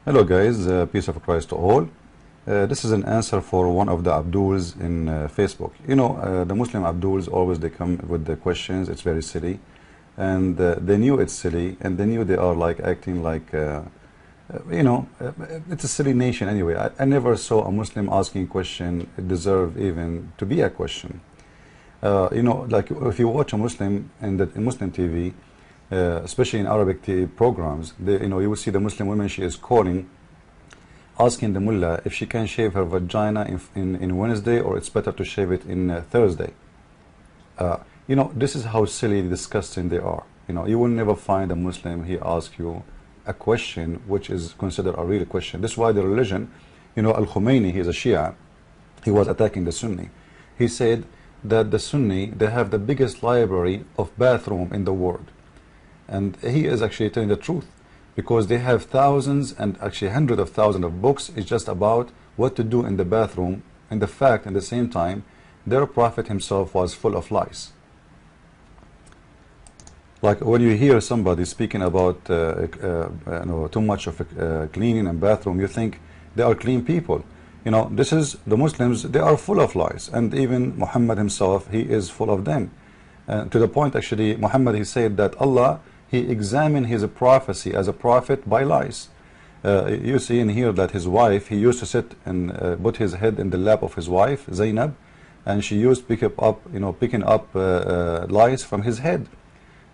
Hello guys, peace of Christ to all. This is an answer for one of the Abduls in Facebook. You know, the Muslim Abduls always they come with the questions. It's very silly, and they knew it's silly, and they knew they are like acting like, it's a silly nation anyway. I never saw a Muslim asking a question it deserve even to be a question. Like if you watch a Muslim in Muslim TV. Especially in Arabic programs, you will see the Muslim woman, she is calling, asking the mullah if she can shave her vagina in Wednesday, or it's better to shave it in Thursday. This is how silly, disgusting they are. You will never find a Muslim, he asks you a question which is considered a real question. This is why the religion, Al-Khomeini, he is a Shia, he was attacking the Sunni. He said that the Sunni, they have the biggest library of bathroom in the world. And he is actually telling the truth, because they have thousands and actually hundreds of thousands of books. It's just about what to do in the bathroom, and the fact at the same time their prophet himself was full of lies. Like when you hear somebody speaking about too much of cleaning and bathroom, you think they are clean people. This is the Muslims, they are full of lies, and even Muhammad himself, he is full of them. To the point, actually, Muhammad, he said that Allah, he examined his prophecy as a prophet by lies. You see in here that his wife, he used to sit and put his head in the lap of his wife, Zainab, and she used to picking up lies from his head.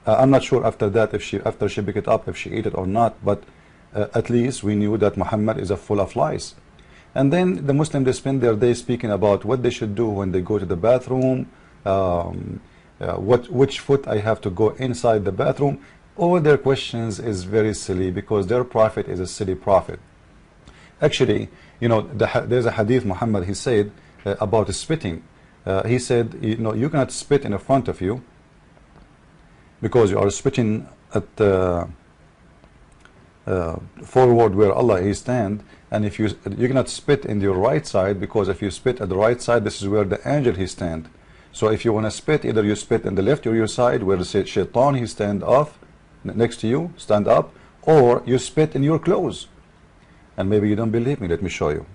I'm not sure after that, after she picked it up, if she ate it or not, but at least we knew that Muhammad is full of lies. And then the Muslims, they spend their day speaking about what they should do when they go to the bathroom, which foot I have to go inside the bathroom. All their questions is very silly, because their prophet is a silly prophet. Actually, there's a hadith Muhammad, he said about spitting. He said, you cannot spit in the front of you, because you are spitting at forward where Allah he stand, and if you cannot spit in your right side, because if you spit at the right side, this is where the angel he stand. So if you want to spit, either you spit in the left or your side where the shaitan he stand off next to you, stand up, or you spit in your clothes. And maybe you don't believe me, let me show you.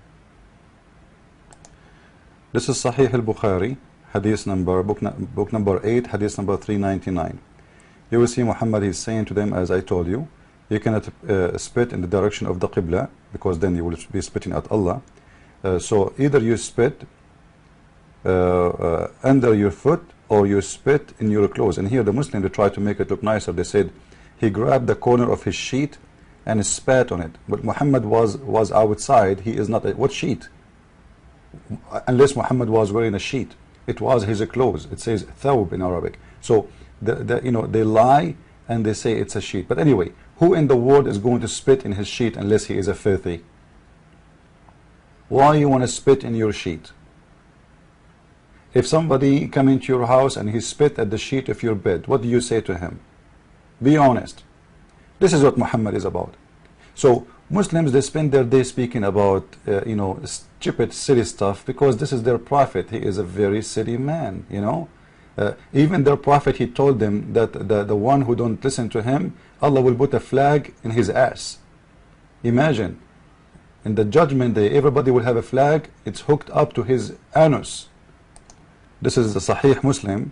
This is Sahih al-Bukhari, hadith number, book number 8, hadith number 399. You will see Muhammad is saying to them, as I told you, you cannot spit in the direction of the Qibla, because then you will be spitting at Allah. So either you spit under your foot, or you spit in your clothes. And here the Muslim, they try to make it look nicer. They said he grabbed the corner of his sheet and spat on it. But Muhammad was outside. He is not what sheet? Unless Muhammad was wearing a sheet, it was his clothes. It says thawb in Arabic. So they lie and they say it's a sheet. But anyway, who in the world is going to spit in his sheet unless he is a filthy? Why you want to spit in your sheet? If somebody come into your house and he spit at the sheet of your bed, what do you say to him? Be honest. This is what Muhammad is about. So Muslims, they spend their day speaking about stupid, silly stuff, because this is their prophet. He is a very silly man. Even their prophet, he told them that the one who don't listen to him, Allah will put a flag in his ass. Imagine, in the judgment day, everybody will have a flag. It's hooked up to his anus. This is the Sahih Muslim,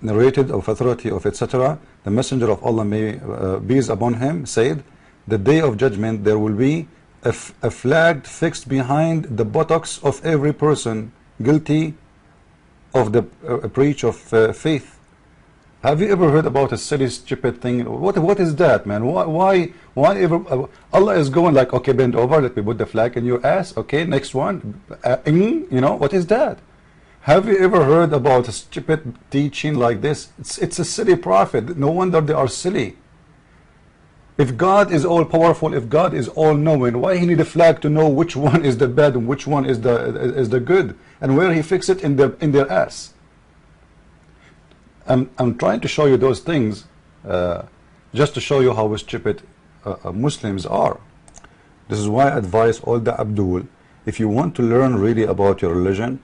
narrated of authority of etc. The Messenger of Allah, may peace upon him, said, the day of judgment there will be a flag fixed behind the buttocks of every person guilty of the breach of faith. Have you ever heard about a silly, stupid thing? What is that, man? Why ever? Allah is going like, okay, bend over, let me put the flag in your ass. Okay, next one. What is that? Have you ever heard about a stupid teaching like this? It's a silly prophet. No wonder they are silly. If God is all powerful, if God is all knowing, why he need a flag to know which one is the bad and which one is the good, and where he fix it in their ass? I'm trying to show you those things just to show you how stupid Muslims are. This is why I advise all the Abdul, if you want to learn really about your religion,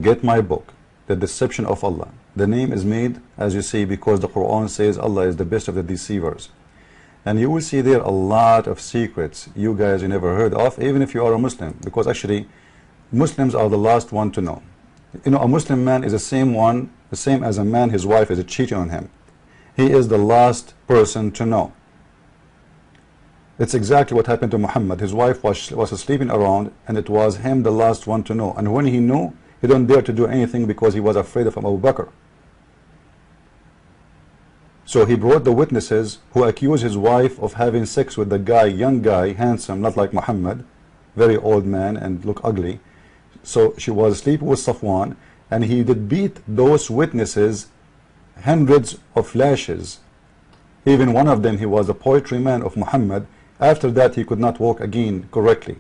get my book, The Deception of Allah. The name is made, as you see, because the Quran says Allah is the best of the deceivers. And you will see there a lot of secrets you guys you never heard of, even if you are a Muslim, because actually Muslims are the last one to know. You know, a Muslim man is the same as a man his wife is cheating on him. He is the last person to know. It's exactly what happened to Muhammad. His wife was sleeping around, and it was him the last one to know. And when he knew, he don't dare to do anything because he was afraid of Abu Bakr. So he brought the witnesses who accused his wife of having sex with the guy, young guy, handsome, not like Muhammad, very old man and look ugly. So she was asleep with Safwan, and he did beat those witnesses hundreds of lashes. Even one of them, he was a poetry man of Muhammad. After that, he could not walk again correctly.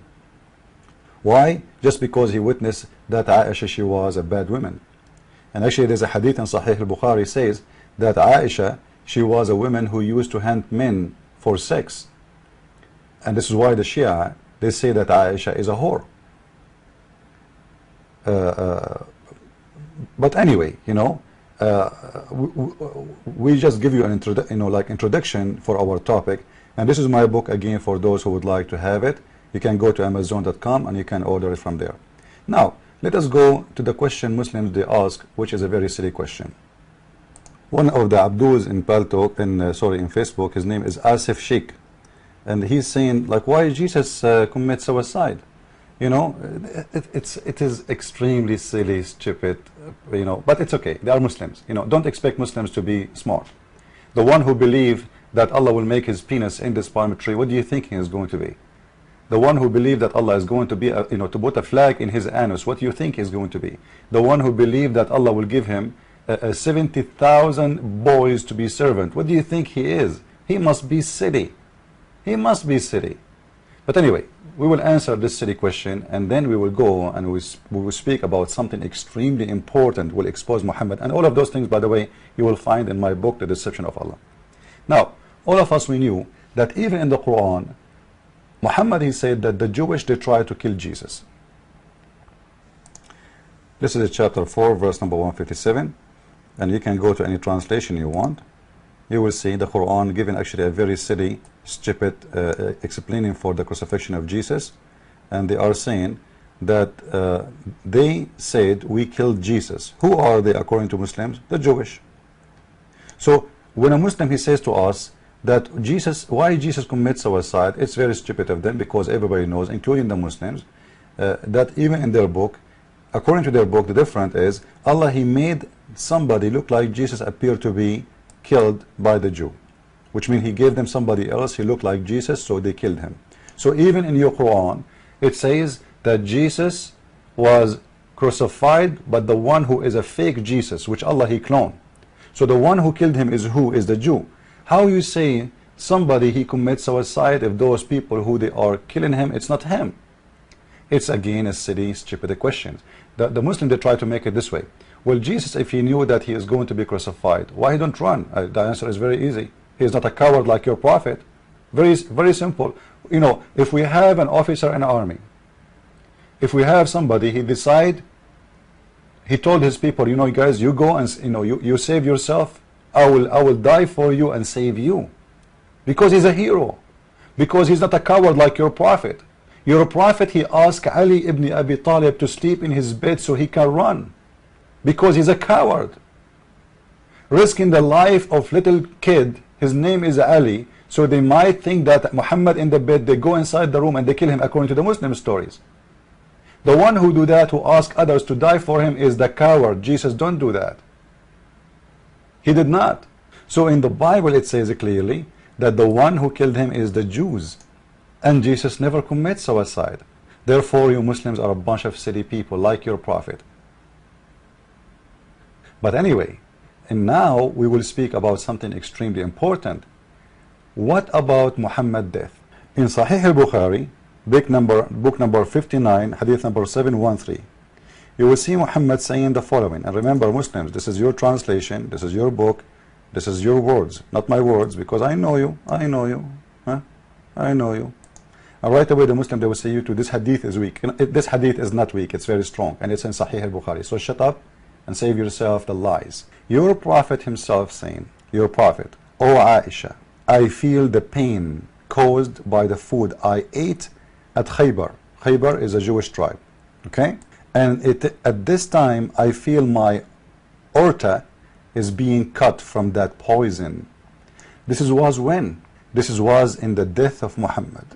Why? Just because he witnessed that Aisha, she was a bad woman. And actually there's a hadith in Sahih al-Bukhari says that Aisha, she was a woman who used to hunt men for sex. And this is why the Shia, they say that Aisha is a whore. But anyway, you know, we just give you an introduction for our topic. And this is my book again for those who would like to have it. You can go to Amazon.com and you can order it from there. Now, let us go to the question Muslims they ask, which is a very silly question. One of the Abduls in Paltalk, in Facebook, his name is Asif Sheikh, and he's saying, like, why Jesus commit suicide? You know, it is extremely silly, stupid, you know, but it's okay. They are Muslims. You know, don't expect Muslims to be smart. The one who believes that Allah will make his penis in this palm tree, what do you think he is going to be? The one who believes that Allah is going to be, to put a flag in his anus, what do you think he is going to be? The one who believes that Allah will give him 70,000 boys to be servant, what do you think he is? He must be silly. He must be silly. But anyway, we will answer this silly question, and then we will go and we will speak about something extremely important, will expose Muhammad. And all of those things, by the way, you will find in my book, The Deception of Allah. Now, all of us, we knew that even in the Quran, Muhammad, he said that the Jewish, they tried to kill Jesus. This is chapter 4, verse number 157. And you can go to any translation you want. You will see the Quran giving actually a very silly, stupid explaining for the crucifixion of Jesus. And they are saying that they said, we killed Jesus. Who are they according to Muslims? The Jewish. So when a Muslim, he says to us that Jesus, why Jesus commits suicide, it's very stupid of them, because everybody knows, including the Muslims, that even in their book, according to their book, the difference is Allah, he made somebody look like Jesus appear to be killed by the Jew, which means he gave them somebody else, he looked like Jesus, so they killed him. So even in your Quran, it says that Jesus was crucified, but the one who is a fake Jesus, which Allah, he cloned. So the one who killed him is who? Is the Jew. How you say somebody he commits suicide if those people who they are killing him, it's not him? It's again a silly, stupid question. The Muslim, they try to make it this way. Well, Jesus, if he knew that he is going to be crucified, why he don't run? The answer is very easy. He is not a coward like your prophet. Very, very simple. You know, if we have an officer in the army, if we have somebody, he decide, he told his people, you know, guys, you go and you save yourself. I will die for you and save you, because he's a hero, because he's not a coward like your prophet. Your prophet, he asked Ali ibn Abi Talib to sleep in his bed so he can run, because he's a coward, risking the life of little kid. His name is Ali, so they might think that Muhammad in the bed, they go inside the room and they kill him according to the Muslim stories. The one who do that, who ask others to die for him, is the coward. Jesus don't do that. He did not. So in the Bible it says clearly that the one who killed him is the Jews, and Jesus never commits suicide. Therefore you Muslims are a bunch of silly people like your prophet. But anyway, and now we will speak about something extremely important. What about Muhammad's death? In Sahih al-Bukhari, book number 59, hadith number 713, you will see Muhammad saying the following. And remember, Muslims, this is your translation, this is your book, this is your words, not my words, because I know you, I know you, huh? I know you. And right away the Muslim, they will say you to this hadith is weak. This hadith is not weak, it's very strong, and it's in Sahih al-Bukhari. So shut up and save yourself the lies. Your prophet himself saying, your prophet, O Aisha, I feel the pain caused by the food I ate at Khaybar. Khaybar is a Jewish tribe, okay? And at this time I feel my aorta is being cut from that poison. This was when? This was in the death of Muhammad.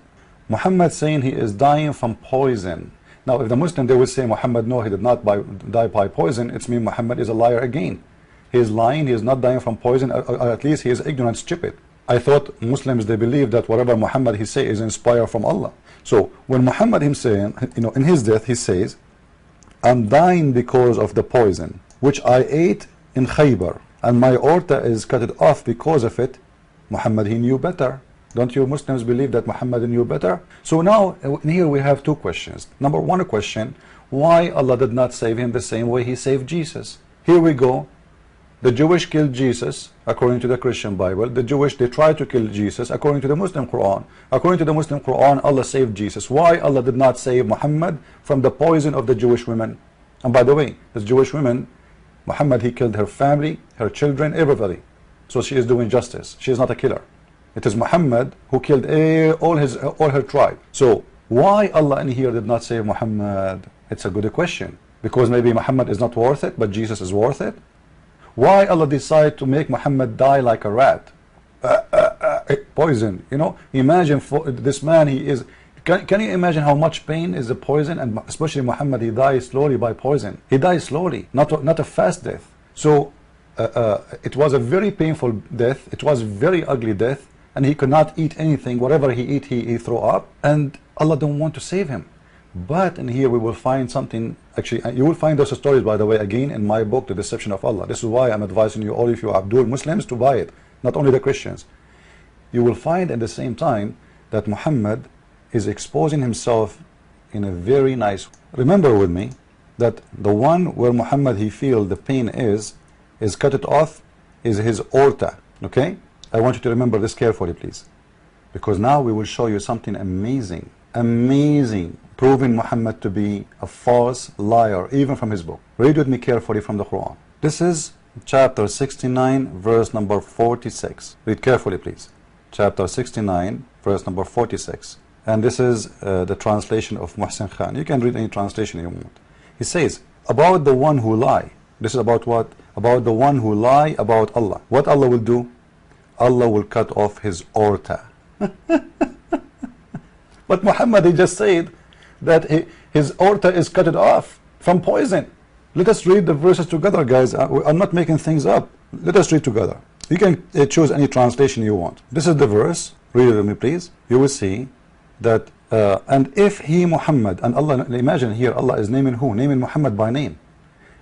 Muhammad saying he is dying from poison. Now if the Muslim, they would say Muhammad, no, he did not die by poison, it's mean Muhammad is a liar again. He is lying, he is not dying from poison, or at least he is ignorant, stupid. I thought Muslims, they believe that whatever Muhammad he say is inspired from Allah. So when Muhammad himself, in his death, he says, I'm dying because of the poison which I ate in Khaybar, and my aorta is cut off because of it. Muhammad, he knew better. Don't you Muslims believe that Muhammad knew better? So now here we have two questions. Number one question, why Allah did not save him the same way he saved Jesus? Here we go. The Jewish killed Jesus according to the Christian Bible. The Jewish, they tried to kill Jesus according to the Muslim Quran. According to the Muslim Quran, Allah saved Jesus. Why Allah did not save Muhammad from the poison of the Jewish women? And by the way, the Jewish women, Muhammad, he killed her family, her children, everybody. So she is doing justice. She is not a killer. It is Muhammad who killed all her tribe. So why Allah in here did not save Muhammad? It's a good question. Because maybe Muhammad is not worth it, but Jesus is worth it. Why Allah decided to make Muhammad die like a rat? Poison, imagine for this man, he is, can you imagine how much pain is the poison? And especially Muhammad, he dies slowly by poison. He dies slowly, not a fast death. So it was a very painful death. It was a very ugly death, and he could not eat anything. Whatever he eat, he threw up, and Allah don't want to save him. But in here we will find something. Actually, you will find those stories, by the way, again in my book, The Deception of Allah. This is why I'm advising you, all of you Abdul Muslims, to buy it, not only the Christians. You will find at the same time that Muhammad is exposing himself in a very nice way. Remember with me that the one where Muhammad he feel the pain is cut it off, is his aorta. Okay, I want you to remember this carefully, please, because now we will show you something amazing, proving Muhammad to be a false liar, even from his book. Read with me carefully from the Quran. This is chapter 69, verse number 46. Read carefully, please. Chapter 69, verse number 46. And this is the translation of Muhsin Khan. You can read any translation you want. He says, about the one who lie. This is about what? About the one who lie about Allah. What Allah will do? Allah will cut off his aorta. But Muhammad, he just said that his aorta is cut off from poison. Let us read the verses together, guys. I'm not making things up. Let us read together. You can choose any translation you want. This is the verse. Read it with me, please. You will see that and if he Muhammad, and Allah, imagine here Allah is naming who? Naming Muhammad by name.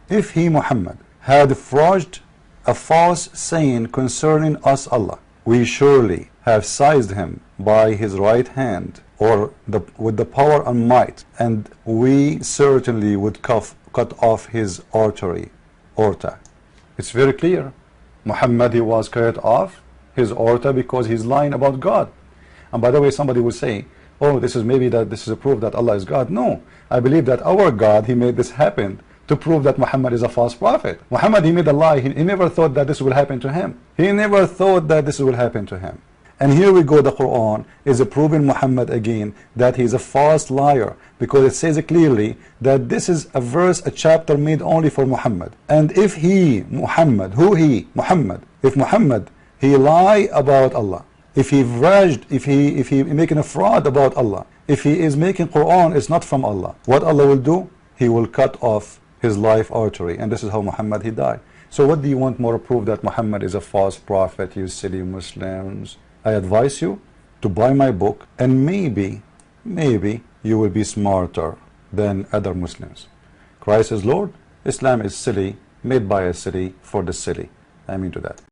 If he Muhammad had forged a false saying concerning us Allah, we surely have seized him by his right hand, or with the power and might, and we certainly would cut off his aorta. It's very clear. Muhammad, he was cut off his aorta because he's lying about God. And by the way, somebody will say, oh, this is a proof that Allah is God. No, I believe that our God, he made this happen to prove that Muhammad is a false prophet. Muhammad, he made a lie. He never thought that this will happen to him. He never thought that this will happen to him. And here we go, the Quran is proving Muhammad again that he's a false liar, because it says clearly that this is a verse, a chapter made only for Muhammad. And if he, Muhammad, if Muhammad, he lie about Allah, if he verged, if he making a fraud about Allah, if he is making Quran, it's not from Allah, what Allah will do? He will cut off his life artery, and this is how Muhammad he died. So what do you want more proof that Muhammad is a false prophet, you silly Muslims? I advise you to buy my book, and maybe you will be smarter than other Muslims. Christ is Lord, Islam is silly, made by a silly, for the silly. I mean to that.